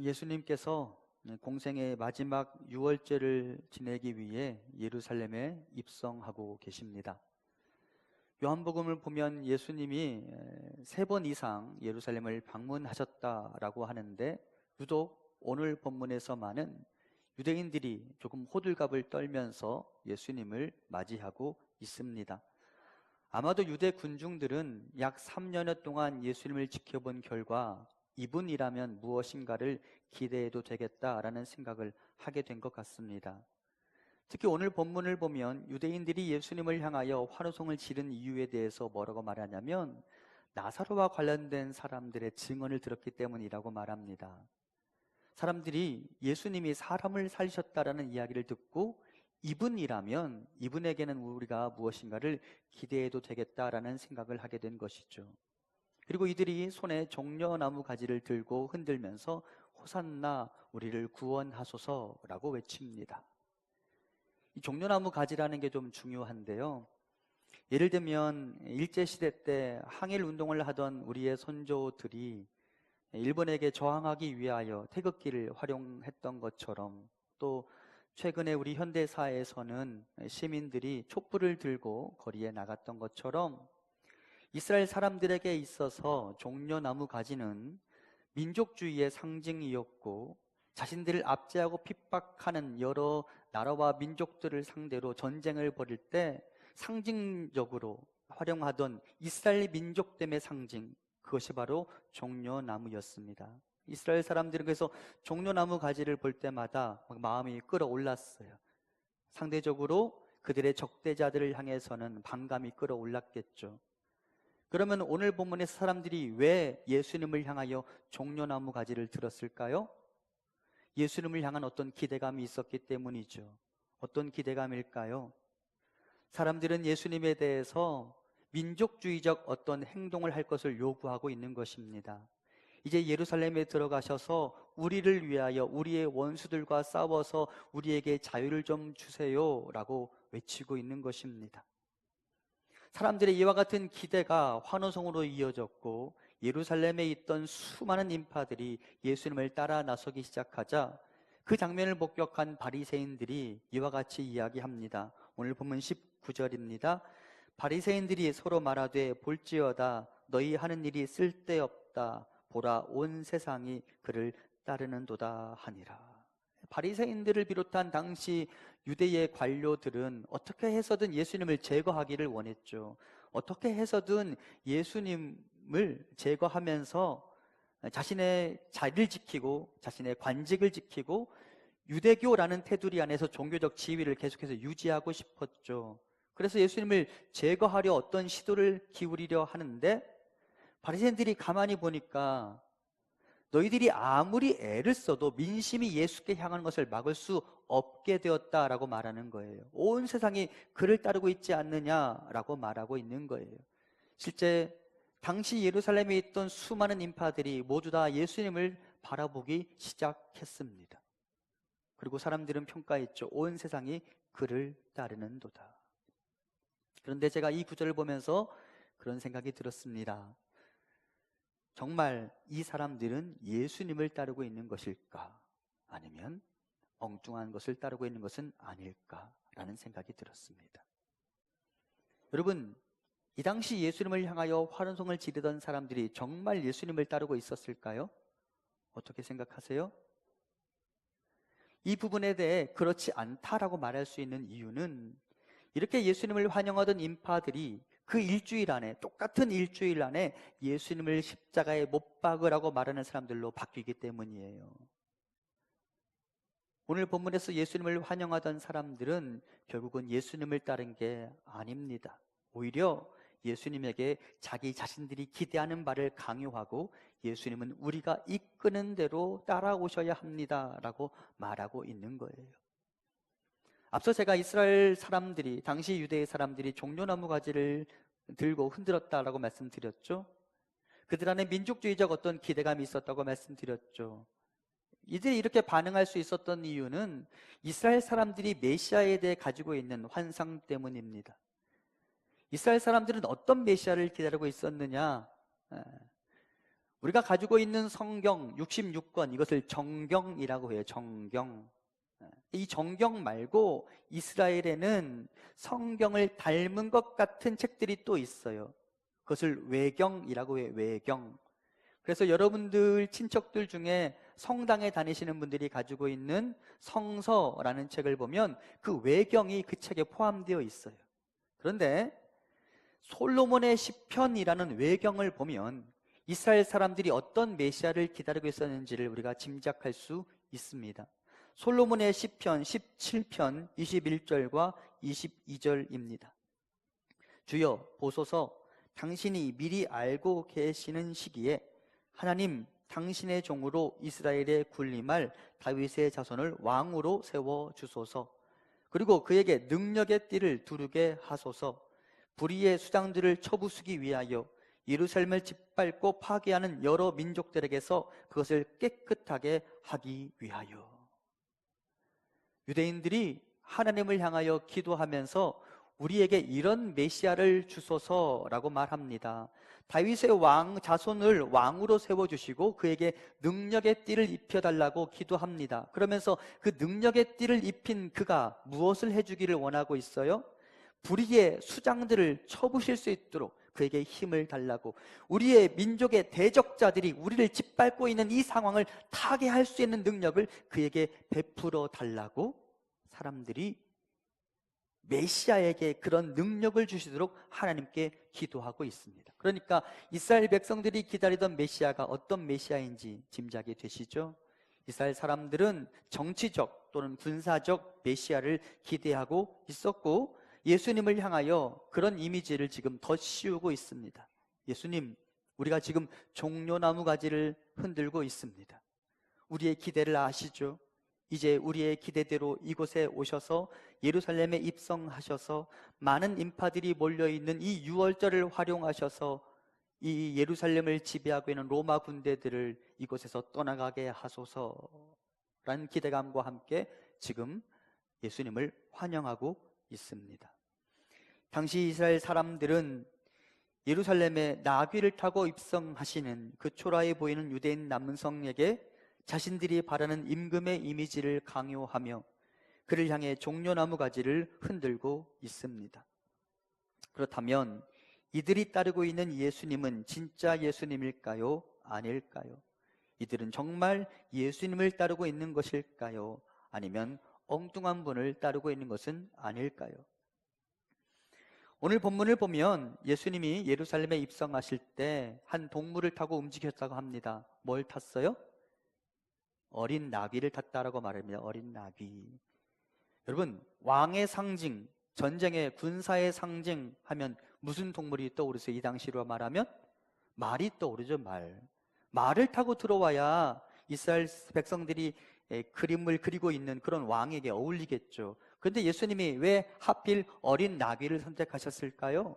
예수님께서 공생의 마지막 유월절을 지내기 위해 예루살렘에 입성하고 계십니다. 요한복음을 보면 예수님이 3번 이상 예루살렘을 방문하셨다라고 하는데, 유독 오늘 본문에서만은 유대인들이 조금 호들갑을 떨면서 예수님을 맞이하고 있습니다. 아마도 유대 군중들은 약 3년여 동안 예수님을 지켜본 결과 이분이라면 무엇인가를 기대해도 되겠다라는 생각을 하게 된 것 같습니다. 특히 오늘 본문을 보면 유대인들이 예수님을 향하여 환호성을 지른 이유에 대해서 뭐라고 말하냐면, 나사로와 관련된 사람들의 증언을 들었기 때문이라고 말합니다. 사람들이 예수님이 사람을 살리셨다라는 이야기를 듣고 이분이라면 이분에게는 우리가 무엇인가를 기대해도 되겠다라는 생각을 하게 된 것이죠. 그리고 이들이 손에 종려나무 가지를 들고 흔들면서 호산나 우리를 구원하소서라고 외칩니다. 이 종려나무 가지라는 게 좀 중요한데요, 예를 들면 일제시대 때 항일 운동을 하던 우리의 선조들이 일본에게 저항하기 위하여 태극기를 활용했던 것처럼, 또 최근에 우리 현대사에서는 시민들이 촛불을 들고 거리에 나갔던 것처럼, 이스라엘 사람들에게 있어서 종려나무 가지는 민족주의의 상징이었고, 자신들을 압제하고 핍박하는 여러 나라와 민족들을 상대로 전쟁을 벌일 때 상징적으로 활용하던 이스라엘 민족됨의 상징, 그것이 바로 종려나무였습니다. 이스라엘 사람들은 그래서 종려나무 가지를 볼 때마다 마음이 끌어올랐어요. 상대적으로 그들의 적대자들을 향해서는 반감이 끌어올랐겠죠. 그러면 오늘 본문에서 사람들이 왜 예수님을 향하여 종려나무 가지를 들었을까요? 예수님을 향한 어떤 기대감이 있었기 때문이죠. 어떤 기대감일까요? 사람들은 예수님에 대해서 민족주의적 어떤 행동을 할 것을 요구하고 있는 것입니다. 이제 예루살렘에 들어가셔서 우리를 위하여 우리의 원수들과 싸워서 우리에게 자유를 좀 주세요 라고 외치고 있는 것입니다. 사람들의 이와 같은 기대가 환호성으로 이어졌고, 예루살렘에 있던 수많은 인파들이 예수님을 따라 나서기 시작하자 그 장면을 목격한 바리새인들이 이와 같이 이야기합니다. 오늘 본문 19절입니다. 바리새인들이 서로 말하되 볼지어다 너희 하는 일이 쓸데없다 보라 온 세상이 그를 따르는도다 하니라. 바리새인들을 비롯한 당시 유대의 관료들은 어떻게 해서든 예수님을 제거하기를 원했죠. 어떻게 해서든 예수님을 제거하면서 자신의 자리를 지키고 자신의 관직을 지키고 유대교라는 테두리 안에서 종교적 지위를 계속해서 유지하고 싶었죠. 그래서 예수님을 제거하려 어떤 시도를 기울이려 하는데, 바리새인들이 가만히 보니까 너희들이 아무리 애를 써도 민심이 예수께 향하는 것을 막을 수 없게 되었다라고 말하는 거예요. 온 세상이 그를 따르고 있지 않느냐라고 말하고 있는 거예요. 실제 당시 예루살렘에 있던 수많은 인파들이 모두 다 예수님을 바라보기 시작했습니다. 그리고 사람들은 평가했죠. 온 세상이 그를 따르는도다. 그런데 제가 이 구절을 보면서 그런 생각이 들었습니다. 정말 이 사람들은 예수님을 따르고 있는 것일까? 아니면 엉뚱한 것을 따르고 있는 것은 아닐까라는 생각이 들었습니다. 여러분, 이 당시 예수님을 향하여 환호성을 지르던 사람들이 정말 예수님을 따르고 있었을까요? 어떻게 생각하세요? 이 부분에 대해 그렇지 않다라고 말할 수 있는 이유는, 이렇게 예수님을 환영하던 인파들이 그 일주일 안에, 똑같은 일주일 안에 예수님을 십자가에 못 박으라고 말하는 사람들로 바뀌기 때문이에요. 오늘 본문에서 예수님을 환영하던 사람들은 결국은 예수님을 따른 게 아닙니다. 오히려 예수님에게 자기 자신들이 기대하는 바를 강요하고, 예수님은 우리가 이끄는 대로 따라오셔야 합니다 라고 말하고 있는 거예요. 앞서 제가 이스라엘 사람들이, 당시 유대의 사람들이 종려나무 가지를 들고 흔들었다라고 말씀드렸죠. 그들 안에 민족주의적 어떤 기대감이 있었다고 말씀드렸죠. 이들이 이렇게 반응할 수 있었던 이유는 이스라엘 사람들이 메시아에 대해 가지고 있는 환상 때문입니다. 이스라엘 사람들은 어떤 메시아를 기다리고 있었느냐? 우리가 가지고 있는 성경 66권, 이것을 정경이라고 해요. 정경. 이 정경 말고 이스라엘에는 성경을 닮은 것 같은 책들이 또 있어요. 그것을 외경이라고 해요. 외경. 그래서 여러분들 친척들 중에 성당에 다니시는 분들이 가지고 있는 성서라는 책을 보면 그 외경이 그 책에 포함되어 있어요. 그런데 솔로몬의 시편이라는 외경을 보면 이스라엘 사람들이 어떤 메시아를 기다리고 있었는지를 우리가 짐작할 수 있습니다. 솔로몬의 시편 17편 21절과 22절입니다. 주여 보소서, 당신이 미리 알고 계시는 시기에 하나님 당신의 종으로 이스라엘의 군림할 다윗의 자손을 왕으로 세워주소서. 그리고 그에게 능력의 띠를 두르게 하소서. 불의의 수장들을 쳐부수기 위하여 예루살렘을 짓밟고 파괴하는 여러 민족들에게서 그것을 깨끗하게 하기 위하여. 유대인들이 하나님을 향하여 기도하면서 우리에게 이런 메시아를 주소서라고 말합니다. 다윗의 왕 자손을 왕으로 세워주시고 그에게 능력의 띠를 입혀달라고 기도합니다. 그러면서 그 능력의 띠를 입힌 그가 무엇을 해주기를 원하고 있어요? 불의의 수장들을 쳐부실 수 있도록 그에게 힘을 달라고, 우리의 민족의 대적자들이 우리를 짓밟고 있는 이 상황을 타개할 수 있는 능력을 그에게 베풀어 달라고 사람들이 메시아에게 그런 능력을 주시도록 하나님께 기도하고 있습니다. 그러니까 이스라엘 백성들이 기다리던 메시아가 어떤 메시아인지 짐작이 되시죠? 이스라엘 사람들은 정치적 또는 군사적 메시아를 기대하고 있었고, 예수님을 향하여 그런 이미지를 지금 더 씌우고 있습니다. 예수님, 우리가 지금 종려나무 가지를 흔들고 있습니다. 우리의 기대를 아시죠? 이제 우리의 기대대로 이곳에 오셔서 예루살렘에 입성하셔서 많은 인파들이 몰려있는 이 유월절을 활용하셔서 이 예루살렘을 지배하고 있는 로마 군대들을 이곳에서 떠나가게 하소서라는 기대감과 함께 지금 예수님을 환영하고 있습니다. 당시 이스라엘 사람들은 예루살렘에 나귀를 타고 입성하시는 그 초라해 보이는 유대인 남성에게 자신들이 바라는 임금의 이미지를 강요하며 그를 향해 종려나무 가지를 흔들고 있습니다. 그렇다면 이들이 따르고 있는 예수님은 진짜 예수님일까요? 아닐까요? 이들은 정말 예수님을 따르고 있는 것일까요? 아니면 엉뚱한 분을 따르고 있는 것은 아닐까요? 오늘 본문을 보면 예수님이 예루살렘에 입성하실 때 한 동물을 타고 움직였다고 합니다. 뭘 탔어요? 어린 나귀를 탔다라고 말합니다. 어린 나귀. 여러분, 왕의 상징, 전쟁의 군사의 상징 하면 무슨 동물이 떠오르세요? 이 당시로 말하면 말이 떠오르죠. 말을 타고 들어와야 이스라엘 백성들이 그림을 그리고 있는 그런 왕에게 어울리겠죠. 그런데 예수님이 왜 하필 어린 나귀를 선택하셨을까요?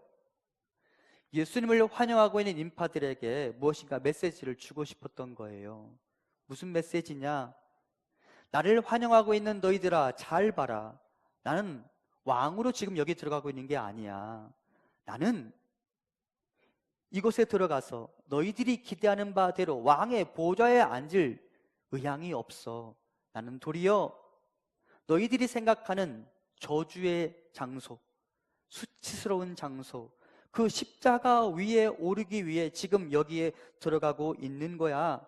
예수님을 환영하고 있는 인파들에게 무엇인가 메시지를 주고 싶었던 거예요. 무슨 메시지냐? 나를 환영하고 있는 너희들아, 잘 봐라. 나는 왕으로 지금 여기 들어가고 있는 게 아니야. 나는 이곳에 들어가서 너희들이 기대하는 바대로 왕의 보좌에 앉을 의향이 없어. 나는 도리어 너희들이 생각하는 저주의 장소, 수치스러운 장소, 그 십자가 위에 오르기 위해 지금 여기에 들어가고 있는 거야.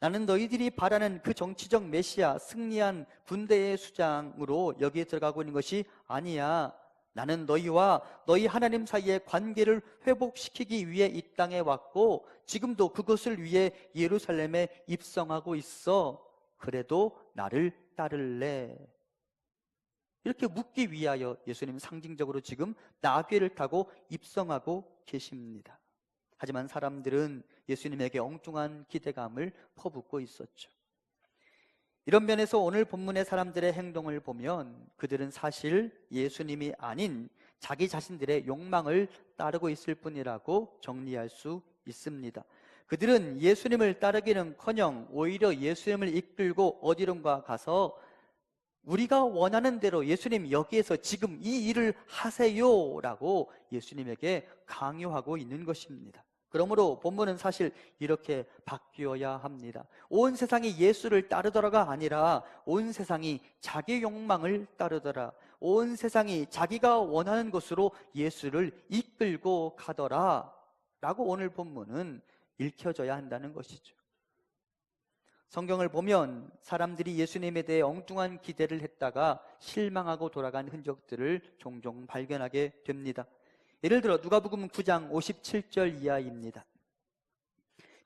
나는 너희들이 바라는 그 정치적 메시아, 승리한 군대의 수장으로 여기에 들어가고 있는 것이 아니야. 나는 너희와 너희 하나님 사이의 관계를 회복시키기 위해 이 땅에 왔고 지금도 그것을 위해 예루살렘에 입성하고 있어. 그래도 나를 따를래? 이렇게 묻기 위하여 예수님은 상징적으로 지금 나귀를 타고 입성하고 계십니다. 하지만 사람들은 예수님에게 엉뚱한 기대감을 퍼붓고 있었죠. 이런 면에서 오늘 본문의 사람들의 행동을 보면 그들은 사실 예수님이 아닌 자기 자신들의 욕망을 따르고 있을 뿐이라고 정리할 수 있습니다. 그들은 예수님을 따르기는커녕 오히려 예수님을 이끌고 어디론가 가서 우리가 원하는 대로 예수님 여기에서 지금 이 일을 하세요라고 예수님에게 강요하고 있는 것입니다. 그러므로 본문은 사실 이렇게 바뀌어야 합니다. 온 세상이 예수를 따르더라가 아니라 온 세상이 자기 욕망을 따르더라. 온 세상이 자기가 원하는 곳으로 예수를 이끌고 가더라 라고 오늘 본문은 읽혀져야 한다는 것이죠. 성경을 보면 사람들이 예수님에 대해 엉뚱한 기대를 했다가 실망하고 돌아간 흔적들을 종종 발견하게 됩니다. 예를 들어 누가복음 9장 57절 이하입니다.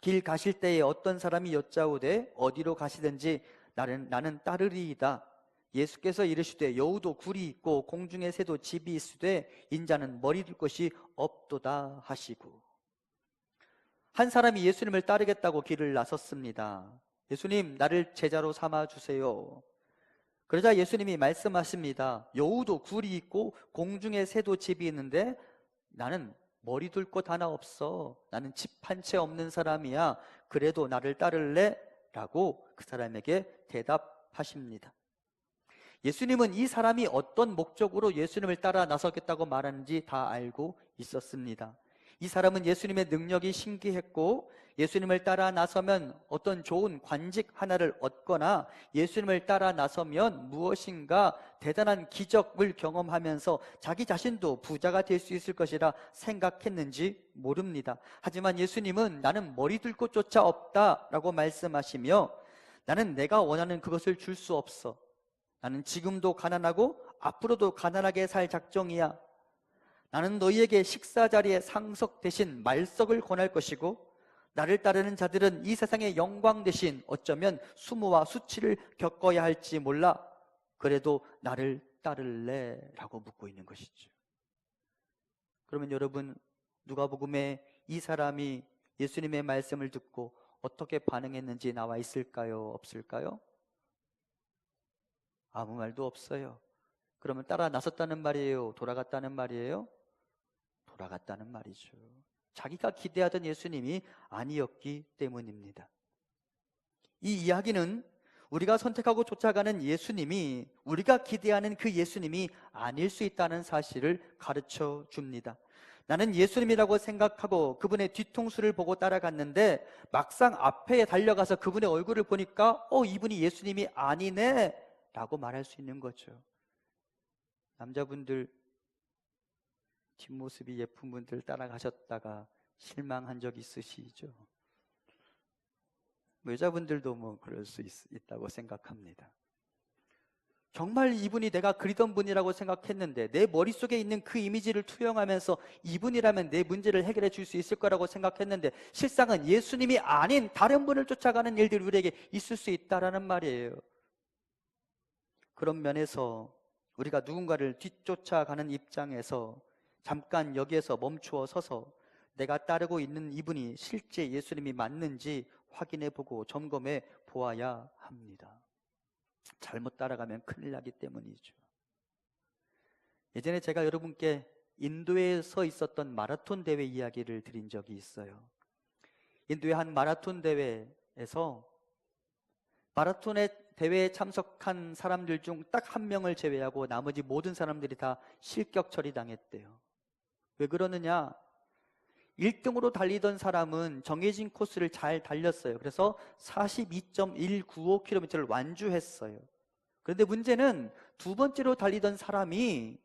길 가실 때에 어떤 사람이 여짜오되 어디로 가시든지 나는 따르리이다. 예수께서 이르시되 여우도 굴이 있고 공중의 새도 집이 있으되 인자는 머리 둘 것이 없도다 하시고, 한 사람이 예수님을 따르겠다고 길을 나섰습니다. 예수님, 나를 제자로 삼아 주세요. 그러자 예수님이 말씀하십니다. 여우도 굴이 있고 공중의 새도 집이 있는데 나는 머리 둘 곳 하나 없어. 나는 집 한 채 없는 사람이야. 그래도 나를 따를래? 라고 그 사람에게 대답하십니다. 예수님은 이 사람이 어떤 목적으로 예수님을 따라 나서겠다고 말하는지 다 알고 있었습니다. 이 사람은 예수님의 능력이 신기했고 예수님을 따라 나서면 어떤 좋은 관직 하나를 얻거나 예수님을 따라 나서면 무엇인가 대단한 기적을 경험하면서 자기 자신도 부자가 될 수 있을 것이라 생각했는지 모릅니다. 하지만 예수님은 나는 머리 둘 곳조차 없다라고 말씀하시며 나는 내가 원하는 그것을 줄 수 없어. 나는 지금도 가난하고 앞으로도 가난하게 살 작정이야. 나는 너희에게 식사 자리에 상석 대신 말석을 권할 것이고 나를 따르는 자들은 이 세상의 영광 대신 어쩌면 수모와 수치를 겪어야 할지 몰라. 그래도 나를 따를래? 라고 묻고 있는 것이죠. 그러면 여러분, 누가복음에 이 사람이 예수님의 말씀을 듣고 어떻게 반응했는지 나와 있을까요? 없을까요? 아무 말도 없어요. 그러면 따라 나섰다는 말이에요? 돌아갔다는 말이에요? 돌아갔다는 말이죠. 자기가 기대하던 예수님이 아니었기 때문입니다. 이 이야기는 우리가 선택하고 쫓아가는 예수님이 우리가 기대하는 그 예수님이 아닐 수 있다는 사실을 가르쳐 줍니다. 나는 예수님이라고 생각하고 그분의 뒤통수를 보고 따라갔는데 막상 앞에 달려가서 그분의 얼굴을 보니까 이분이 예수님이 아니네 라고 말할 수 있는 거죠. 남자분들 뒷모습이 예쁜 분들 따라가셨다가 실망한 적 있으시죠? 여자분들도 그럴 수 있다고 생각합니다. 정말 이분이 내가 그리던 분이라고 생각했는데 내 머릿속에 있는 그 이미지를 투영하면서 이분이라면 내 문제를 해결해 줄 수 있을 거라고 생각했는데 실상은 예수님이 아닌 다른 분을 쫓아가는 일들이 우리에게 있을 수 있다라는 말이에요. 그런 면에서 우리가 누군가를 뒤쫓아가는 입장에서 잠깐 여기에서 멈추어 서서 내가 따르고 있는 이분이 실제 예수님이 맞는지 확인해 보고 점검해 보아야 합니다. 잘못 따라가면 큰일 나기 때문이죠. 예전에 제가 여러분께 인도에서 있었던 마라톤 대회 이야기를 드린 적이 있어요. 인도의 한 마라톤 대회에서 대회에 참석한 사람들 중 딱 한 명을 제외하고 나머지 모든 사람들이 다 실격 처리당했대요. 왜 그러느냐? 1등으로 달리던 사람은 정해진 코스를 잘 달렸어요. 그래서 42.195km를 완주했어요. 그런데 문제는 두 번째로 달리던 사람이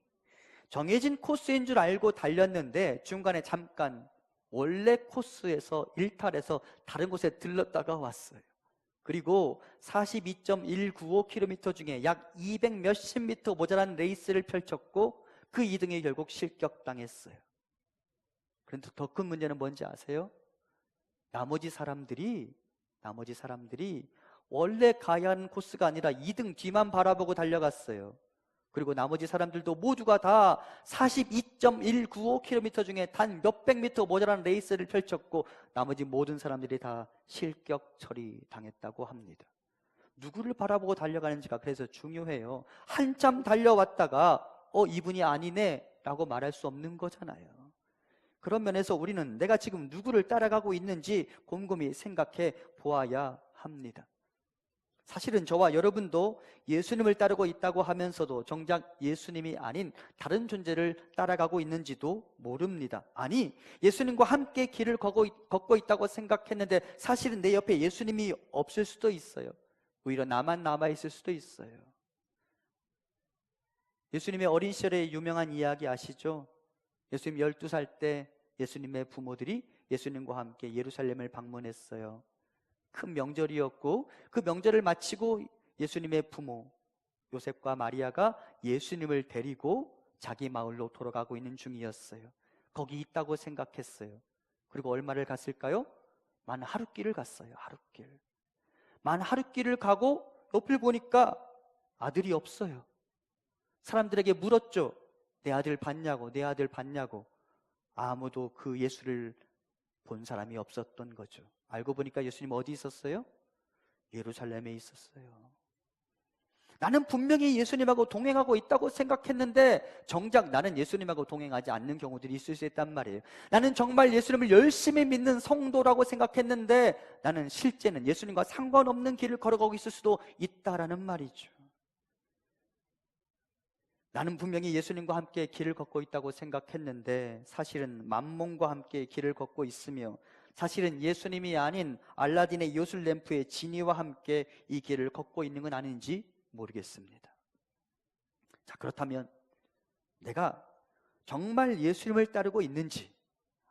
정해진 코스인 줄 알고 달렸는데 중간에 잠깐 원래 코스에서 일탈해서 다른 곳에 들렀다가 왔어요. 그리고 42.195km 중에 약 200 몇십 미터 모자란 레이스를 펼쳤고 그 2등이 결국 실격당했어요. 그런데 더 큰 문제는 뭔지 아세요? 나머지 사람들이 원래 가야 하는 코스가 아니라 2등 뒤만 바라보고 달려갔어요. 그리고 나머지 사람들도 모두가 다 42.195km 중에 단 몇백 미터 모자란 레이스를 펼쳤고 나머지 모든 사람들이 다 실격 처리당했다고 합니다. 누구를 바라보고 달려가는지가 그래서 중요해요. 한참 달려왔다가 이분이 아니네 라고 말할 수 없는 거잖아요. 그런 면에서 우리는 내가 지금 누구를 따라가고 있는지 곰곰이 생각해 보아야 합니다. 사실은 저와 여러분도 예수님을 따르고 있다고 하면서도 정작 예수님이 아닌 다른 존재를 따라가고 있는지도 모릅니다. 아니, 예수님과 함께 길을 걷고 있다고 생각했는데 사실은 내 옆에 예수님이 없을 수도 있어요. 오히려 나만 남아있을 수도 있어요. 예수님의 어린 시절의 유명한 이야기 아시죠? 예수님 12살 때 예수님의 부모들이 예수님과 함께 예루살렘을 방문했어요. 큰 명절이었고 그 명절을 마치고 예수님의 부모 요셉과 마리아가 예수님을 데리고 자기 마을로 돌아가고 있는 중이었어요. 거기 있다고 생각했어요. 그리고 얼마를 갔을까요? 만 하룻길을 갔어요. 하룻길. 만 하룻길을 가고 옆을 보니까 아들이 없어요. 사람들에게 물었죠. 내 아들 봤냐고, 내 아들 봤냐고. 아무도 그 예수를 본 사람이 없었던 거죠. 알고 보니까 예수님 어디 있었어요? 예루살렘에 있었어요. 나는 분명히 예수님하고 동행하고 있다고 생각했는데 정작 나는 예수님하고 동행하지 않는 경우들이 있을 수 있단 말이에요. 나는 정말 예수님을 열심히 믿는 성도라고 생각했는데 나는 실제는 예수님과 상관없는 길을 걸어가고 있을 수도 있다라는 말이죠. 나는 분명히 예수님과 함께 길을 걷고 있다고 생각했는데 사실은 만몬과 함께 길을 걷고 있으며 사실은 예수님이 아닌 알라딘의 요술 램프의 지니와 함께 이 길을 걷고 있는 건 아닌지 모르겠습니다. 자, 그렇다면 내가 정말 예수님을 따르고 있는지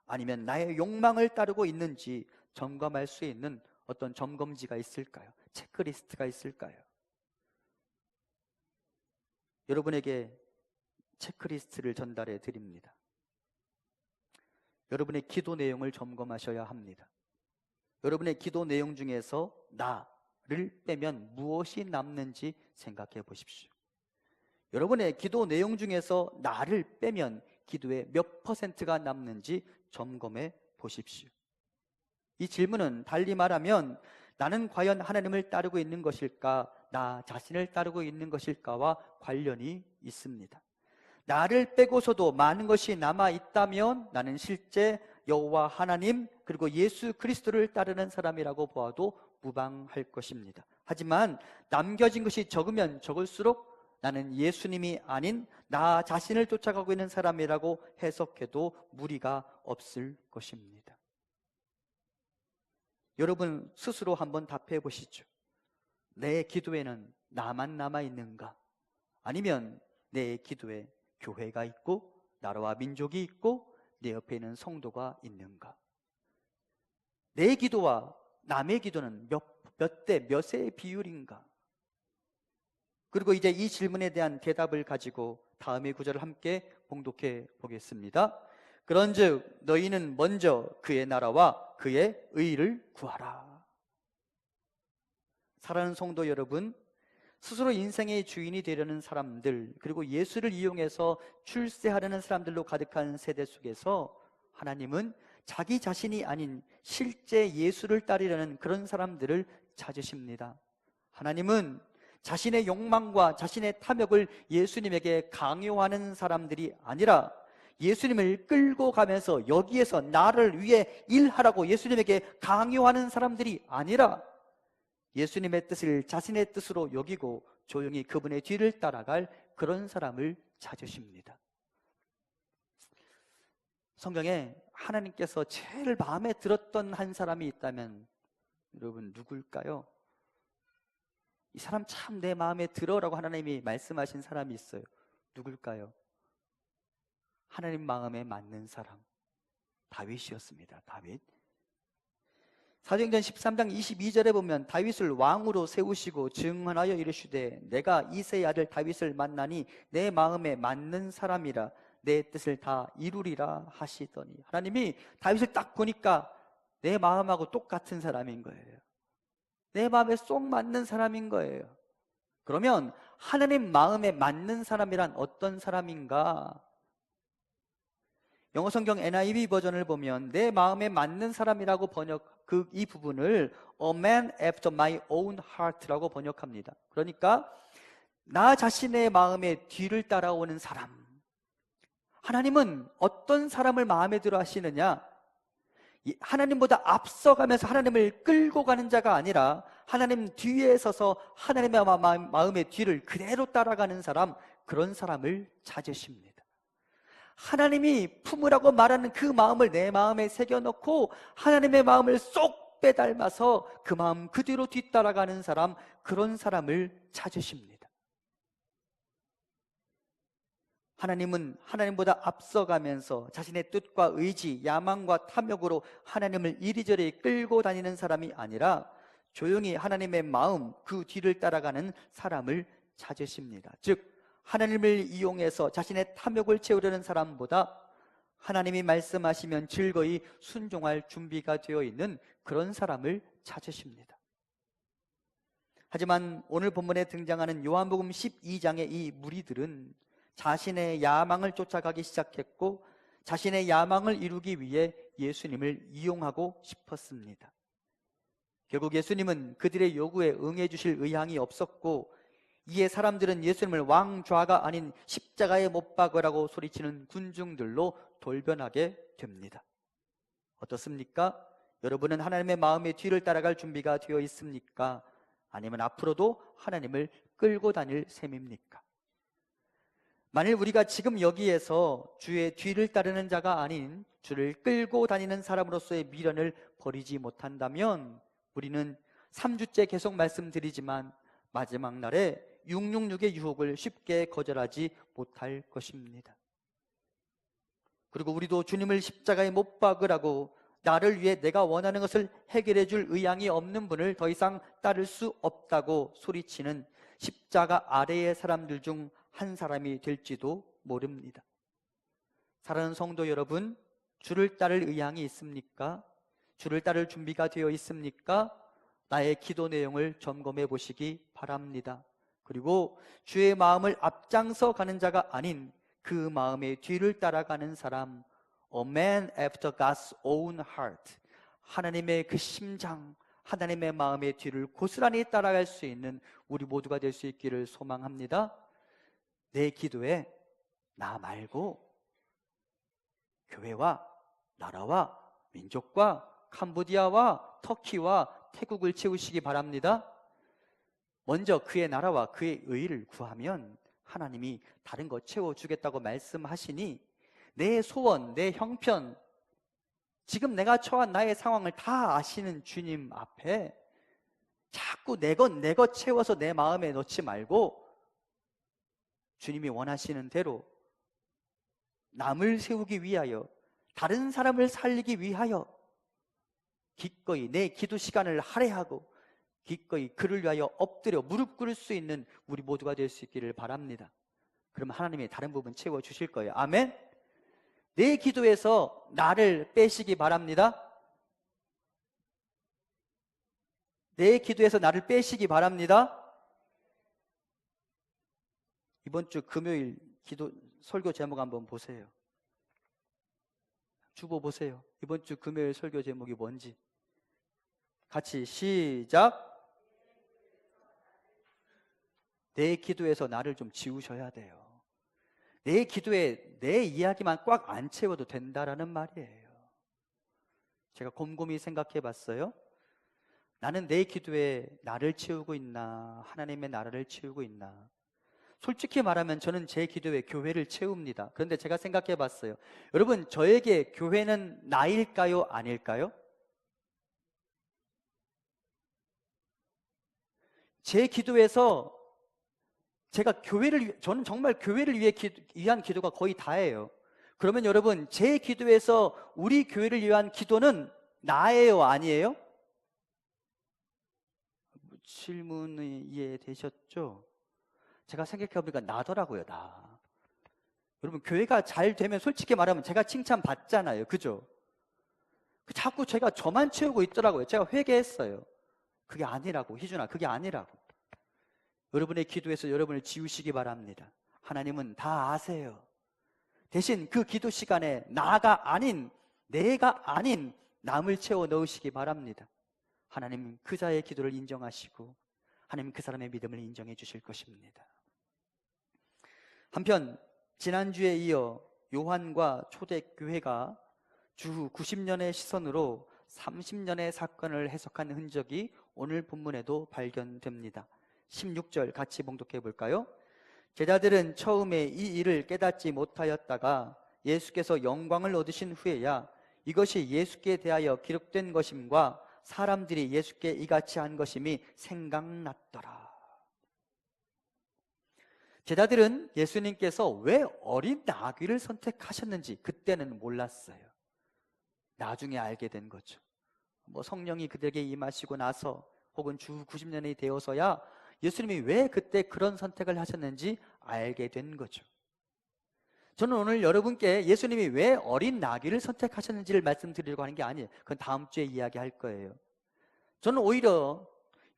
아니면 나의 욕망을 따르고 있는지 점검할 수 있는 어떤 점검지가 있을까요? 체크리스트가 있을까요? 여러분에게 체크리스트를 전달해 드립니다. 여러분의 기도 내용을 점검하셔야 합니다. 여러분의 기도 내용 중에서 나를 빼면 무엇이 남는지 생각해 보십시오. 여러분의 기도 내용 중에서 나를 빼면 기도에 몇 %가 남는지 점검해 보십시오. 이 질문은 달리 말하면 나는 과연 하나님을 따르고 있는 것일까? 나 자신을 따르고 있는 것일까와 관련이 있습니다. 나를 빼고서도 많은 것이 남아있다면 나는 실제 여호와 하나님 그리고 예수 그리스도를 따르는 사람이라고 보아도 무방할 것입니다. 하지만 남겨진 것이 적으면 적을수록 나는 예수님이 아닌 나 자신을 쫓아가고 있는 사람이라고 해석해도 무리가 없을 것입니다. 여러분 스스로 한번 답해 보시죠. 내 기도에는 나만 남아있는가? 아니면 내 기도에 교회가 있고 나라와 민족이 있고 내 옆에 있는 성도가 있는가? 내 기도와 남의 기도는 몇 대 몇의 비율인가? 그리고 이제 이 질문에 대한 대답을 가지고 다음의 구절을 함께 봉독해 보겠습니다. 그런즉 너희는 먼저 그의 나라와 그의 의를 구하라. 사랑하는 성도 여러분, 스스로 인생의 주인이 되려는 사람들 그리고 예수를 이용해서 출세하려는 사람들로 가득한 세대 속에서 하나님은 자기 자신이 아닌 실제 예수를 따르려는 그런 사람들을 찾으십니다. 하나님은 자신의 욕망과 자신의 탐욕을 예수님에게 강요하는 사람들이 아니라 예수님을 끌고 가면서 여기에서 나를 위해 일하라고 예수님에게 강요하는 사람들이 아니라 예수님의 뜻을 자신의 뜻으로 여기고 조용히 그분의 뒤를 따라갈 그런 사람을 찾으십니다. 성경에 하나님께서 제일 마음에 들었던 한 사람이 있다면 여러분 누굴까요? 이 사람 참 내 마음에 들어라고 하나님이 말씀하신 사람이 있어요. 누굴까요? 하나님 마음에 맞는 사람, 다윗이었습니다. 다윗. 사도행전 13장 22절에 보면 다윗을 왕으로 세우시고 증언하여 이르시되 내가 이새의 아들 다윗을 만나니 내 마음에 맞는 사람이라 내 뜻을 다 이루리라 하시더니 하나님이 다윗을 딱 보니까 내 마음하고 똑같은 사람인 거예요. 내 마음에 쏙 맞는 사람인 거예요. 그러면 하나님 마음에 맞는 사람이란 어떤 사람인가? 영어 성경 NIV 버전을 보면 내 마음에 맞는 사람이라고 이 부분을 A man after my own heart라고 번역합니다. 그러니까 나 자신의 마음의 뒤를 따라오는 사람. 하나님은 어떤 사람을 마음에 들어 하시느냐? 하나님보다 앞서가면서 하나님을 끌고 가는 자가 아니라 하나님 뒤에 서서 하나님의 마음의 뒤를 그대로 따라가는 사람, 그런 사람을 찾으십니다. 하나님이 품으라고 말하는 그 마음을 내 마음에 새겨놓고 하나님의 마음을 쏙 빼닮아서 그 마음 그대로 뒤따라가는 사람, 그런 사람을 찾으십니다. 하나님은 하나님보다 앞서가면서 자신의 뜻과 의지, 야망과 탐욕으로 하나님을 이리저리 끌고 다니는 사람이 아니라 조용히 하나님의 마음, 그 뒤를 따라가는 사람을 찾으십니다. 즉 하나님을 이용해서 자신의 탐욕을 채우려는 사람보다 하나님이 말씀하시면 즐거이 순종할 준비가 되어 있는 그런 사람을 찾으십니다. 하지만 오늘 본문에 등장하는 요한복음 12장의 이 무리들은 자신의 야망을 쫓아가기 시작했고 자신의 야망을 이루기 위해 예수님을 이용하고 싶었습니다. 결국 예수님은 그들의 요구에 응해 주실 의향이 없었고 이에 사람들은 예수님을 왕좌가 아닌 십자가에 못 박으라고 소리치는 군중들로 돌변하게 됩니다. 어떻습니까? 여러분은 하나님의 마음의 뒤를 따라갈 준비가 되어 있습니까? 아니면 앞으로도 하나님을 끌고 다닐 셈입니까? 만일 우리가 지금 여기에서 주의 뒤를 따르는 자가 아닌 주를 끌고 다니는 사람으로서의 미련을 버리지 못한다면 우리는 3주째 계속 말씀드리지만 마지막 날에 666의 유혹을 쉽게 거절하지 못할 것입니다. 그리고 우리도 주님을 십자가에 못 박으라고 나를 위해 내가 원하는 것을 해결해 줄 의향이 없는 분을 더 이상 따를 수 없다고 소리치는 십자가 아래의 사람들 중 한 사람이 될지도 모릅니다. 사랑하는 성도 여러분, 주를 따를 의향이 있습니까? 주를 따를 준비가 되어 있습니까? 나의 기도 내용을 점검해 보시기 바랍니다. 그리고 주의 마음을 앞장서 가는 자가 아닌 그 마음의 뒤를 따라가는 사람, A man after God's own heart, 하나님의 그 심장, 하나님의 마음의 뒤를 고스란히 따라갈 수 있는 우리 모두가 될 수 있기를 소망합니다. 내 기도에 나 말고 교회와 나라와 민족과 캄보디아와 터키와 태국을 채우시기 바랍니다. 먼저 그의 나라와 그의 의를 구하면 하나님이 다른 거 채워주겠다고 말씀하시니 내 소원, 내 형편, 지금 내가 처한 나의 상황을 다 아시는 주님 앞에 자꾸 내 것 채워서 내 마음에 넣지 말고 주님이 원하시는 대로 남을 세우기 위하여, 다른 사람을 살리기 위하여 기꺼이 내 기도 시간을 할애하고 기꺼이 그를 위하여 엎드려 무릎 꿇을 수 있는 우리 모두가 될 수 있기를 바랍니다. 그럼 하나님이 다른 부분 채워주실 거예요. 아멘. 내 기도에서 나를 빼시기 바랍니다. 내 기도에서 나를 빼시기 바랍니다. 이번 주 금요일 기도 설교 제목 한번 보세요. 주보 보세요. 이번 주 금요일 설교 제목이 뭔지 같이 시작. 내 기도에서 나를 좀 지우셔야 돼요. 내 기도에 내 이야기만 꽉 안 채워도 된다라는 말이에요. 제가 곰곰이 생각해 봤어요. 나는 내 기도에 나를 채우고 있나, 하나님의 나라를 채우고 있나. 솔직히 말하면 저는 제 기도에 교회를 채웁니다. 그런데 제가 생각해 봤어요. 여러분, 저에게 교회는 나일까요? 아닐까요? 제 기도에서 저는 정말 교회를 위한 기도가 거의 다예요. 그러면 여러분, 제 기도에서 우리 교회를 위한 기도는 나예요? 아니에요? 질문이 이해되셨죠? 제가 생각해보니까 나더라고요, 나. 여러분, 교회가 잘 되면 솔직히 말하면 제가 칭찬 받잖아요. 그죠? 자꾸 제가 저만 채우고 있더라고요. 제가 회개했어요. 그게 아니라고, 희준아, 그게 아니라고. 여러분의 기도에서 여러분을 지우시기 바랍니다. 하나님은 다 아세요. 대신 그 기도 시간에 나가 아닌, 내가 아닌 남을 채워 넣으시기 바랍니다. 하나님은 그 자의 기도를 인정하시고 하나님 그 사람의 믿음을 인정해 주실 것입니다. 한편 지난주에 이어 요한과 초대교회가 주 90년의 시선으로 30년의 사건을 해석한 흔적이 오늘 본문에도 발견됩니다. 16절 같이 봉독해 볼까요? 제자들은 처음에 이 일을 깨닫지 못하였다가 예수께서 영광을 얻으신 후에야 이것이 예수께 대하여 기록된 것임과 사람들이 예수께 이같이 한 것임이 생각났더라. 제자들은 예수님께서 왜 어린 나귀를 선택하셨는지 그때는 몰랐어요. 나중에 알게 된 거죠. 성령이 그들에게 임하시고 나서 혹은 주 90년이 되어서야 예수님이 왜 그때 그런 선택을 하셨는지 알게 된 거죠. 저는 오늘 여러분께 예수님이 왜 어린 나귀를 선택하셨는지를 말씀드리려고 하는 게 아니에요. 그건 다음 주에 이야기할 거예요. 저는 오히려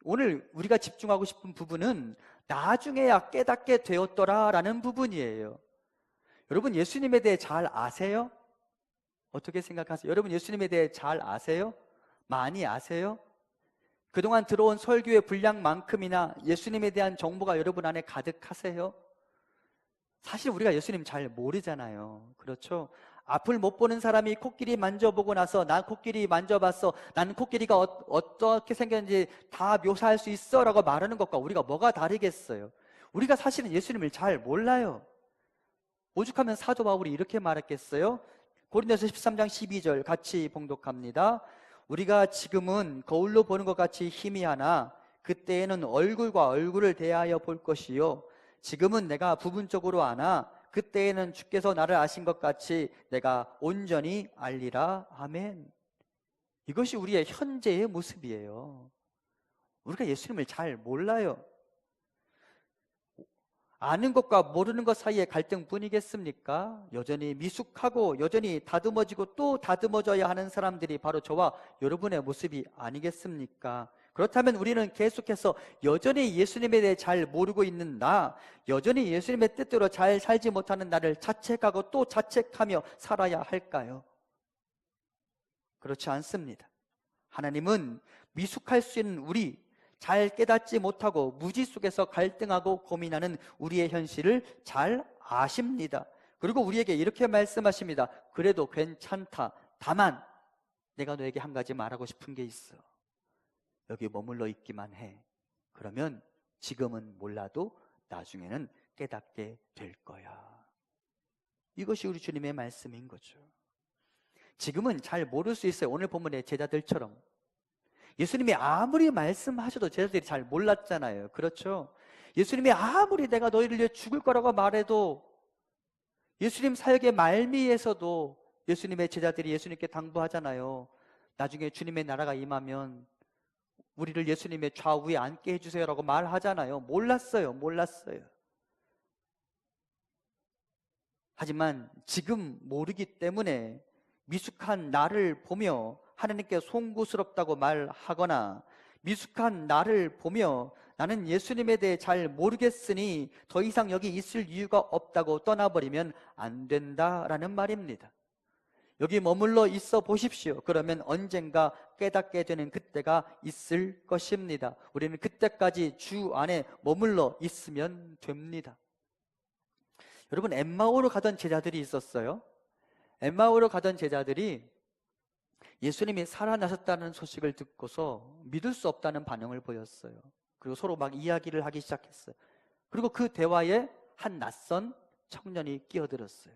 오늘 우리가 집중하고 싶은 부분은 나중에야 깨닫게 되었더라라는 부분이에요. 여러분 예수님에 대해 잘 아세요? 어떻게 생각하세요? 여러분 예수님에 대해 잘 아세요? 많이 아세요? 그동안 들어온 설교의 분량만큼이나 예수님에 대한 정보가 여러분 안에 가득하세요? 사실 우리가 예수님 잘 모르잖아요. 그렇죠? 앞을 못 보는 사람이 코끼리 만져보고 나서 난 코끼리 만져봤어, 나는 코끼리가 어떻게 생겼는지 다 묘사할 수 있어 라고 말하는 것과 우리가 뭐가 다르겠어요? 우리가 사실은 예수님을 잘 몰라요. 오죽하면 사도 바울이 이렇게 말했겠어요? 고린도서 13장 12절 같이 봉독합니다. 우리가 지금은 거울로 보는 것 같이 희미하나 그때에는 얼굴과 얼굴을 대하여 볼 것이요 지금은 내가 부분적으로 아나 그때에는 주께서 나를 아신 것 같이 내가 온전히 알리라. 아멘. 이것이 우리의 현재의 모습이에요. 우리가 예수님을 잘 몰라요. 아는 것과 모르는 것 사이의 갈등뿐이겠습니까? 여전히 미숙하고 여전히 다듬어지고 또 다듬어져야 하는 사람들이 바로 저와 여러분의 모습이 아니겠습니까? 그렇다면 우리는 계속해서 여전히 예수님에 대해 잘 모르고 있는 나, 여전히 예수님의 뜻대로 잘 살지 못하는 나를 자책하고 또 자책하며 살아야 할까요? 그렇지 않습니다. 하나님은 미숙할 수 있는 우리, 잘 깨닫지 못하고 무지 속에서 갈등하고 고민하는 우리의 현실을 잘 아십니다. 그리고 우리에게 이렇게 말씀하십니다. 그래도 괜찮다. 다만 내가 너에게 한 가지 말하고 싶은 게 있어. 여기 머물러 있기만 해. 그러면 지금은 몰라도 나중에는 깨닫게 될 거야. 이것이 우리 주님의 말씀인 거죠. 지금은 잘 모를 수 있어요. 오늘 본문의 제자들처럼. 예수님이 아무리 말씀하셔도 제자들이 잘 몰랐잖아요. 그렇죠? 예수님이 아무리 내가 너희를 위해 죽을 거라고 말해도 예수님 사역의 말미에서도 예수님의 제자들이 예수님께 당부하잖아요. 나중에 주님의 나라가 임하면 우리를 예수님의 좌우에 앉게 해주세요라고 말하잖아요. 몰랐어요. 하지만 지금 모르기 때문에 미숙한 나를 보며 하나님께 송구스럽다고 말하거나 미숙한 나를 보며 나는 예수님에 대해 잘 모르겠으니 더 이상 여기 있을 이유가 없다고 떠나버리면 안 된다라는 말입니다. 여기 머물러 있어 보십시오. 그러면 언젠가 깨닫게 되는 그때가 있을 것입니다. 우리는 그때까지 주 안에 머물러 있으면 됩니다. 여러분, 엠마오로 가던 제자들이 있었어요. 엠마오로 가던 제자들이 예수님이 살아나셨다는 소식을 듣고서 믿을 수 없다는 반응을 보였어요. 그리고 서로 막 이야기를 하기 시작했어요. 그리고 그 대화에 한 낯선 청년이 끼어들었어요.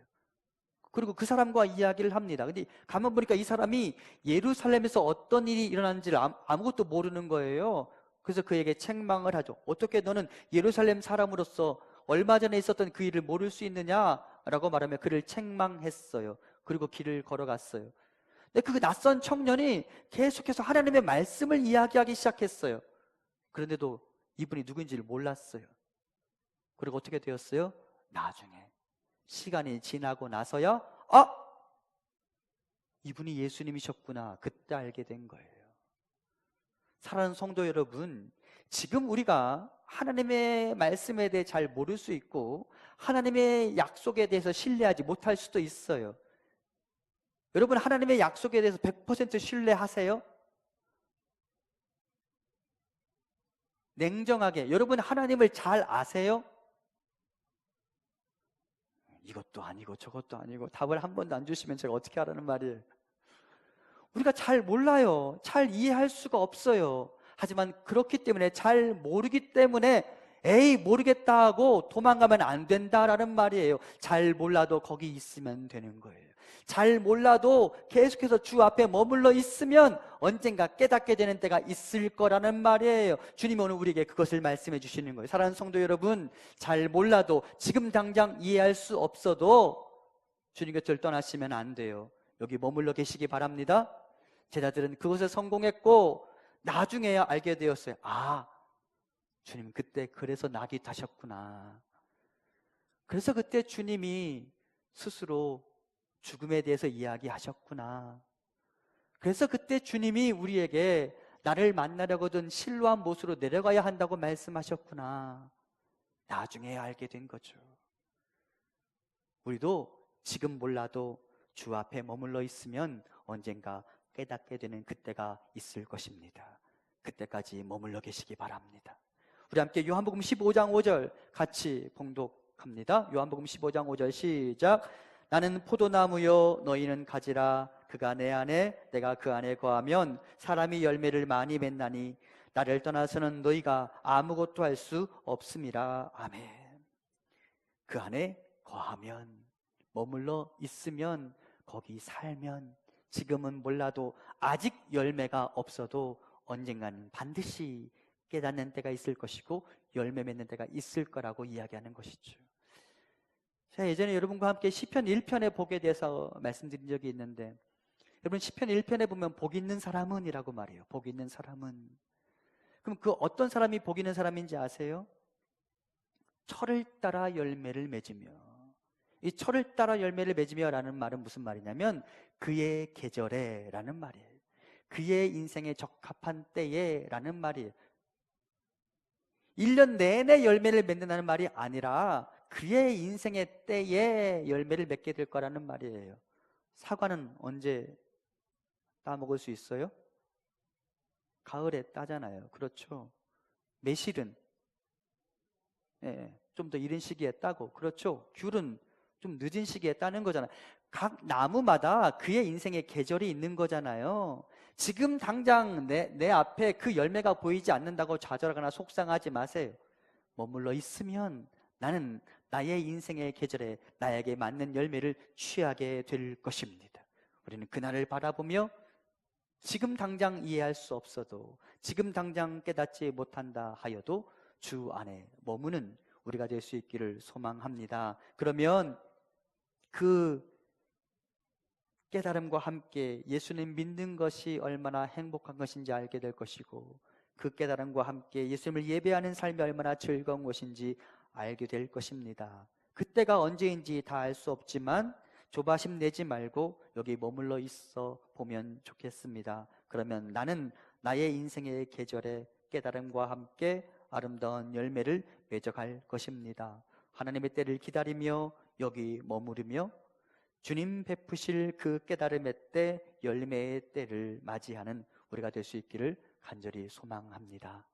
그리고 그 사람과 이야기를 합니다. 근데 가만 보니까 이 사람이 예루살렘에서 어떤 일이 일어나는지를 아무것도 모르는 거예요. 그래서 그에게 책망을 하죠. 어떻게 너는 예루살렘 사람으로서 얼마 전에 있었던 그 일을 모를 수 있느냐라고 말하며 그를 책망했어요. 그리고 길을 걸어갔어요. 근데 그 낯선 청년이 계속해서 하나님의 말씀을 이야기하기 시작했어요. 그런데도 이분이 누구인지를 몰랐어요. 그리고 어떻게 되었어요? 나중에 시간이 지나고 나서야 이분이 예수님이셨구나, 그때 알게 된 거예요. 사랑하는 성도 여러분, 지금 우리가 하나님의 말씀에 대해 잘 모를 수 있고 하나님의 약속에 대해서 신뢰하지 못할 수도 있어요. 여러분, 하나님의 약속에 대해서 100% 신뢰하세요? 냉정하게 여러분 하나님을 잘 아세요? 이것도 아니고 저것도 아니고 답을 한 번도 안 주시면 제가 어떻게 하라는 말이에요? 우리가 잘 몰라요. 잘 이해할 수가 없어요. 하지만 그렇기 때문에, 잘 모르기 때문에 에이 모르겠다 하고 도망가면 안 된다라는 말이에요. 잘 몰라도 거기 있으면 되는 거예요. 잘 몰라도 계속해서 주 앞에 머물러 있으면 언젠가 깨닫게 되는 때가 있을 거라는 말이에요. 주님이 오늘 우리에게 그것을 말씀해 주시는 거예요. 사랑하는 성도 여러분, 잘 몰라도, 지금 당장 이해할 수 없어도 주님 곁을 떠나시면 안 돼요. 여기 머물러 계시기 바랍니다. 제자들은 그것에 성공했고 나중에야 알게 되었어요. 아, 주님 그때 그래서 낙이 타셨구나. 그래서 그때 주님이 스스로 죽음에 대해서 이야기하셨구나. 그래서 그때 주님이 우리에게 나를 만나려거든 실로암 못으로 내려가야 한다고 말씀하셨구나. 나중에 알게 된 거죠. 우리도 지금 몰라도 주 앞에 머물러 있으면 언젠가 깨닫게 되는 그때가 있을 것입니다. 그때까지 머물러 계시기 바랍니다. 우리 함께 요한복음 15장 5절 같이 봉독합니다. 요한복음 15장 5절 시작. 나는 포도나무요 너희는 가지라. 그가 내 안에 내가 그 안에 거하면 사람이 열매를 많이 맺나니 나를 떠나서는 너희가 아무것도 할 수 없음이라. 아멘. 그 안에 거하면, 머물러 있으면, 거기 살면, 지금은 몰라도, 아직 열매가 없어도 언젠가는 반드시 깨닫는 때가 있을 것이고 열매 맺는 때가 있을 거라고 이야기하는 것이죠. 제가 예전에 여러분과 함께 시편 1편의 복에 대해서 말씀드린 적이 있는데, 여러분 시편 1편에 보면 복 있는 사람은 이라고 말해요. 복 있는 사람은. 그럼 그 어떤 사람이 복 있는 사람인지 아세요? 철을 따라 열매를 맺으며. 이 철을 따라 열매를 맺으며 라는 말은 무슨 말이냐면 그의 계절에 라는 말이에요. 그의 인생에 적합한 때에 라는 말이에요. 1년 내내 열매를 맺는다는 말이 아니라 그의 인생의 때에 열매를 맺게 될 거라는 말이에요. 사과는 언제 따먹을 수 있어요? 가을에 따잖아요. 그렇죠? 매실은 좀 더 이른 시기에 따고, 그렇죠? 귤은 좀 늦은 시기에 따는 거잖아요. 각 나무마다 그의 인생의 계절이 있는 거잖아요. 지금 당장 내 앞에 그 열매가 보이지 않는다고 좌절하거나 속상하지 마세요. 머물러 있으면 나는 나의 인생의 계절에 나에게 맞는 열매를 취하게 될 것입니다. 우리는 그날을 바라보며 지금 당장 이해할 수 없어도, 지금 당장 깨닫지 못한다 하여도 주 안에 머무는 우리가 될 수 있기를 소망합니다. 그러면 그 깨달음과 함께 예수님 믿는 것이 얼마나 행복한 것인지 알게 될 것이고, 그 깨달음과 함께 예수님을 예배하는 삶이 얼마나 즐거운 것인지 알게 될 것입니다. 그때가 언제인지 다 알 수 없지만 조바심 내지 말고 여기 머물러 있어 보면 좋겠습니다. 그러면 나는 나의 인생의 계절에 깨달음과 함께 아름다운 열매를 맺어갈 것입니다. 하나님의 때를 기다리며 여기 머무르며 주님 베푸실 그 깨달음의 때, 열매의 때를 맞이하는 우리가 될 수 있기를 간절히 소망합니다.